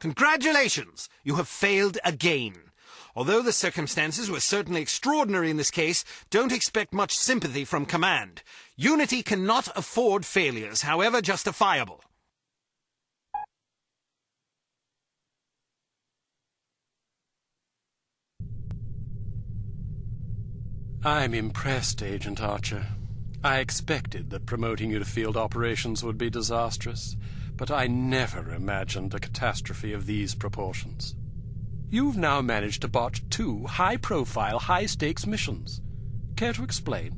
Congratulations! You have failed again. Although the circumstances were certainly extraordinary in this case, don't expect much sympathy from command. U.N.I.T.Y cannot afford failures, however justifiable. I'm impressed, Agent Archer. I expected that promoting you to field operations would be disastrous, but I never imagined a catastrophe of these proportions. You've now managed to botch 2 high-profile, high-stakes missions. Care to explain?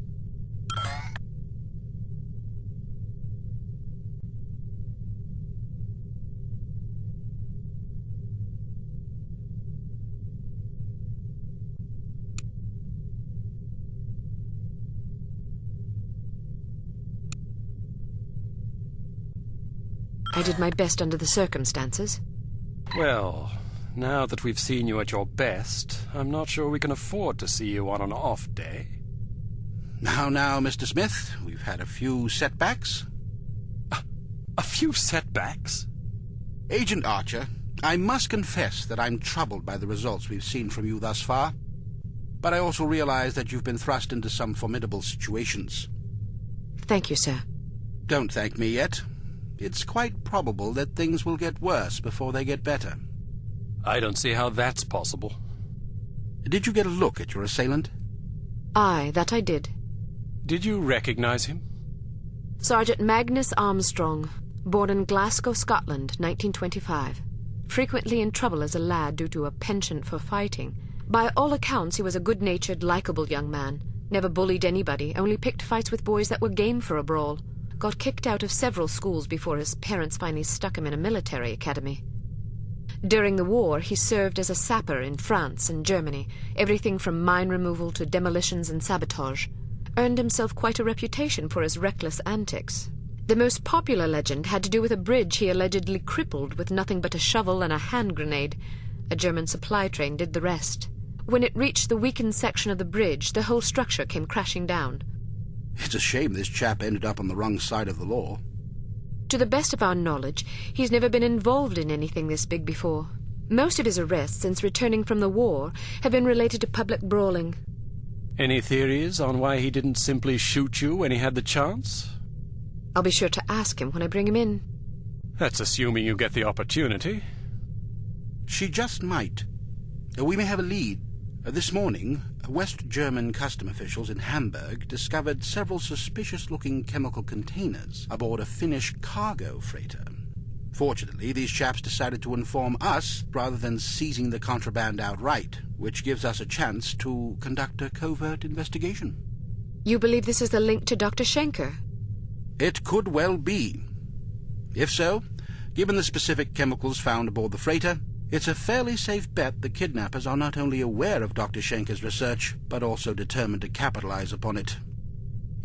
I did my best under the circumstances. Well, now that we've seen you at your best, I'm not sure we can afford to see you on an off day. Now, Mr. Smith, we've had a few setbacks. A few setbacks? Agent Archer, I must confess that I'm troubled by the results we've seen from you thus far. But I also realize that you've been thrust into some formidable situations. Thank you, sir. Don't thank me yet. It's quite probable that things will get worse before they get better. I don't see how that's possible. Did you get a look at your assailant? Aye, that I did. Did you recognize him? Sergeant Magnus Armstrong, born in Glasgow, Scotland, 1925. Frequently in trouble as a lad due to a penchant for fighting. By all accounts, he was a good-natured, likable young man. Never bullied anybody, only picked fights with boys that were game for a brawl. Got kicked out of several schools before his parents finally stuck him in a military academy. During the war, he served as a sapper in France and Germany, everything from mine removal to demolitions and sabotage. Earned himself quite a reputation for his reckless antics. The most popular legend had to do with a bridge he allegedly crippled with nothing but a shovel and a hand grenade. A German supply train did the rest. When it reached the weakened section of the bridge, the whole structure came crashing down. It's a shame this chap ended up on the wrong side of the law. To the best of our knowledge, he's never been involved in anything this big before. Most of his arrests since returning from the war have been related to public brawling. Any theories on why he didn't simply shoot you when he had the chance? I'll be sure to ask him when I bring him in. That's assuming you get the opportunity. She just might. We may have a lead. This morning, West German custom officials in Hamburg discovered several suspicious-looking chemical containers aboard a Finnish cargo freighter. Fortunately, these chaps decided to inform us rather than seizing the contraband outright, which gives us a chance to conduct a covert investigation. You believe this is the link to Dr. Schenker? It could well be. If so, given the specific chemicals found aboard the freighter, it's a fairly safe bet the kidnappers are not only aware of Dr. Schenker's research, but also determined to capitalize upon it.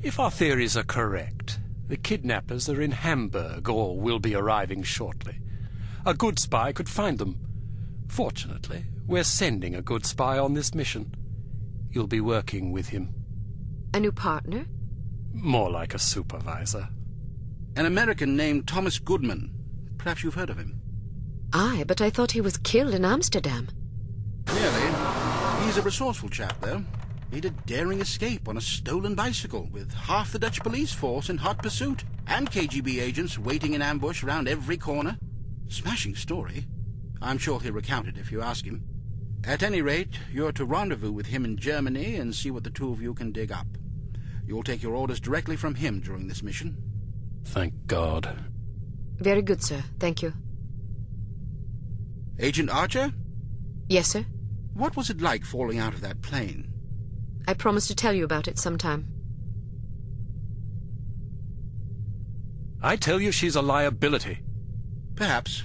If our theories are correct, the kidnappers are in Hamburg or will be arriving shortly. A good spy could find them. Fortunately, we're sending a good spy on this mission. You'll be working with him. A new partner? More like a supervisor. An American named Thomas Goodman. Perhaps you've heard of him. Aye, but I thought he was killed in Amsterdam. Really? He's a resourceful chap, though. Made a daring escape on a stolen bicycle with half the Dutch police force in hot pursuit and KGB agents waiting in ambush round every corner. Smashing story. I'm sure he'll recount it if you ask him. At any rate, you're to rendezvous with him in Germany and see what the two of you can dig up. You'll take your orders directly from him during this mission. Thank God. Very good, sir. Thank you. Agent Archer? Yes, sir? What was it like falling out of that plane? I promise to tell you about it sometime. I tell you she's a liability. Perhaps,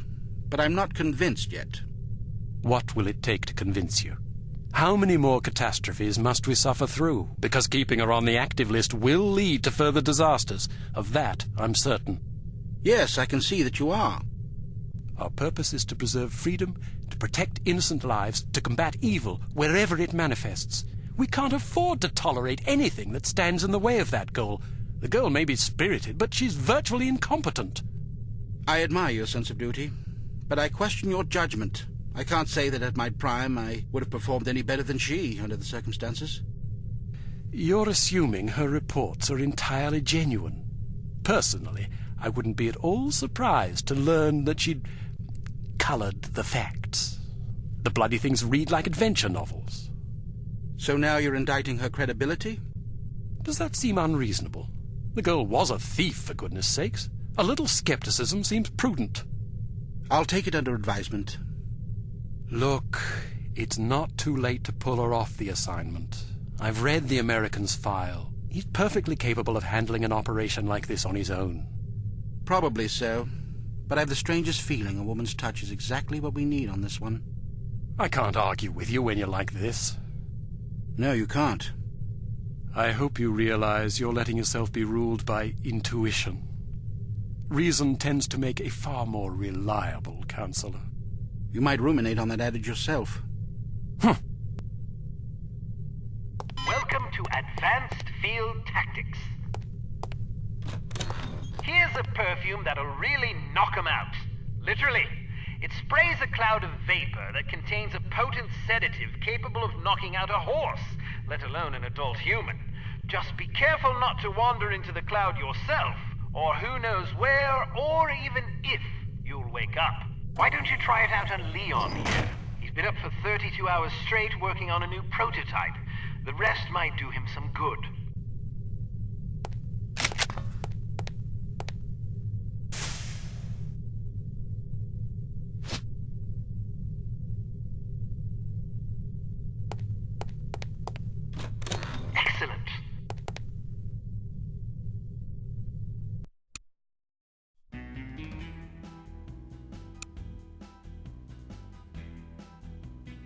but I'm not convinced yet. What will it take to convince you? How many more catastrophes must we suffer through? Because keeping her on the active list will lead to further disasters. Of that, I'm certain. Yes, I can see that you are. Our purpose is to preserve freedom, to protect innocent lives, to combat evil wherever it manifests. We can't afford to tolerate anything that stands in the way of that goal. The girl may be spirited, but she's virtually incompetent. I admire your sense of duty, But I question your judgment. I can't say that at my prime I would have performed any better than she under the circumstances. You're assuming her reports are entirely genuine. Personally, I wouldn't be at all surprised to learn that she'd coloured the facts. The bloody things read like adventure novels. So now you're indicting her credibility? Does that seem unreasonable? The girl was a thief, for goodness sakes. A little skepticism seems prudent. I'll take it under advisement. Look, it's not too late to pull her off the assignment. I've read the American's file. He's perfectly capable of handling an operation like this on his own. Probably so. But I have the strangest feeling a woman's touch is exactly what we need on this one. I can't argue with you when you're like this. No, you can't. I hope you realize you're letting yourself be ruled by intuition. Reason tends to make a far more reliable counselor. You might ruminate on that adage yourself. Welcome to Advanced Field Tactics. Here's a perfume that'll really knock 'em out. Literally. It sprays a cloud of vapor that contains a potent sedative capable of knocking out a horse, let alone an adult human. Just be careful not to wander into the cloud yourself, or who knows where, or even if, you'll wake up. Why don't you try it out on Leon here? He's been up for 32 hours straight working on a new prototype. The rest might do him some good.